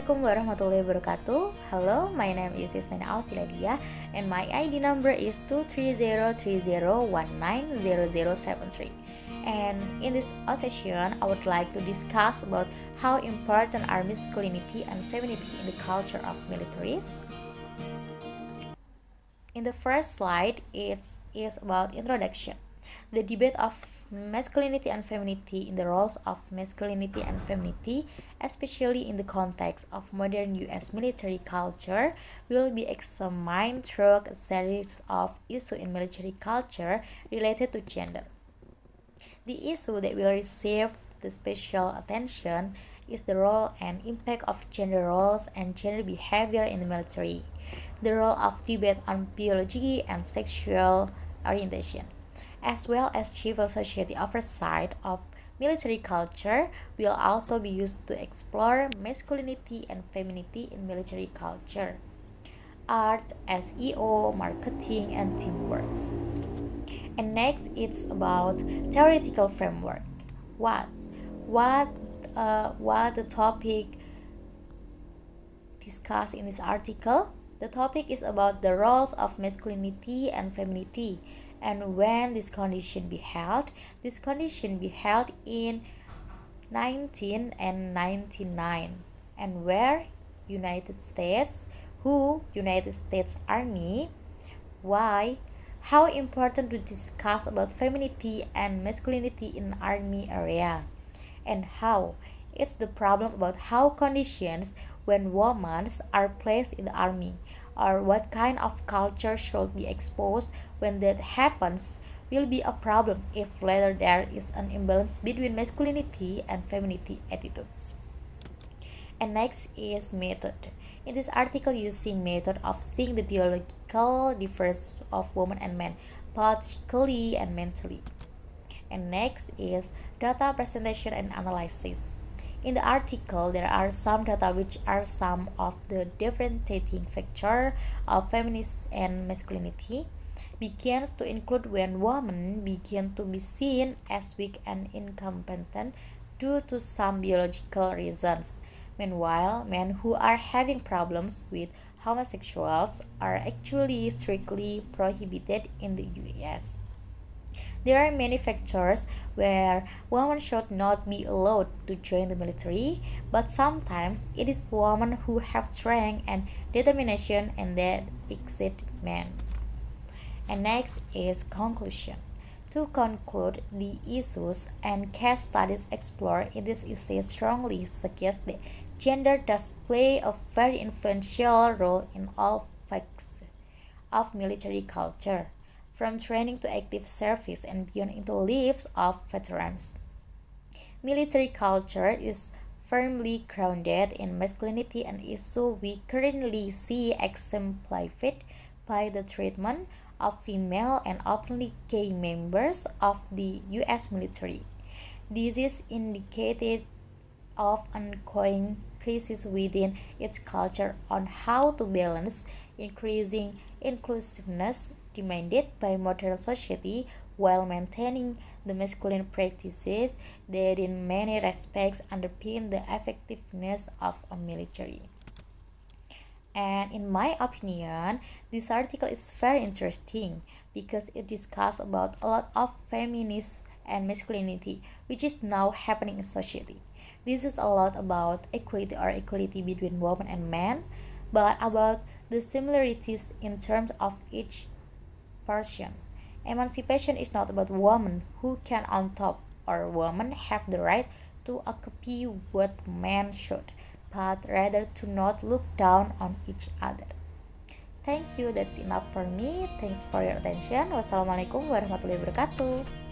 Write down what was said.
Assalamualaikum warahmatullahi wabarakatuh. Hello, my name is Isnina Alfiladia and my ID number is 23030190073. And in this session, I would like to discuss about how important are masculinity and femininity in the culture of militaries. In the first slide, it is about introduction. The debate of masculinity and femininity in the roles of masculinity and femininity, especially in the context of modern US military culture, will be examined through a series of issues in military culture related to gender. The issue that will receive the special attention is the role and impact of gender roles and gender behavior in the military, the role of debate on biology and sexual orientation, as well as civil society oversight of military culture will also be used to explore masculinity and femininity in military culture, art, SEO, marketing, and teamwork. And next, it's about theoretical framework. What the topic discussed in this article? The topic is about the roles of masculinity and femininity, and when this condition be held in 1999, and where United States Army. Why? How important to discuss about femininity and masculinity in army area, and how it's the problem about how conditions when women are placed in the army, or what kind of culture should be exposed when that happens will be a problem if later there is an imbalance between masculinity and femininity attitudes. And next is method. In this article, using method of seeing the biological difference of women and men, both physically and mentally. And next is data presentation and analysis. In the article, there are some data which are some of the differentiating factor of feminism and masculinity begins to include when women begin to be seen as weak and incompetent due to some biological reasons. Meanwhile, men who are having problems with homosexuals are actually strictly prohibited in the US. There are many factors where women should not be allowed to join the military, but sometimes it is women who have strength and determination and that exceed men. And next is conclusion. To conclude, the issues and case studies explored in this essay strongly suggest that gender does play a very influential role in all facets of military culture, from training to active service and beyond into lives of veterans. Military culture is firmly grounded in masculinity and issue we currently see exemplified by the treatment of female and openly gay members of the US military. This is indicated of ongoing crisis within its culture on how to balance increasing inclusiveness demanded by modern society while maintaining the masculine practices that in many respects underpin the effectiveness of a military. And in my opinion, this article is very interesting because it discusses about a lot of feminism and masculinity which is now happening in society. This is a lot about equality between women and men, but about the similarities in terms of each person. Emancipation is not about women who can on top or women have the right to occupy what men should, but rather to not look down on each other. Thank you, that's enough for me. Thanks for your attention. Wassalamualaikum warahmatullahi wabarakatuh.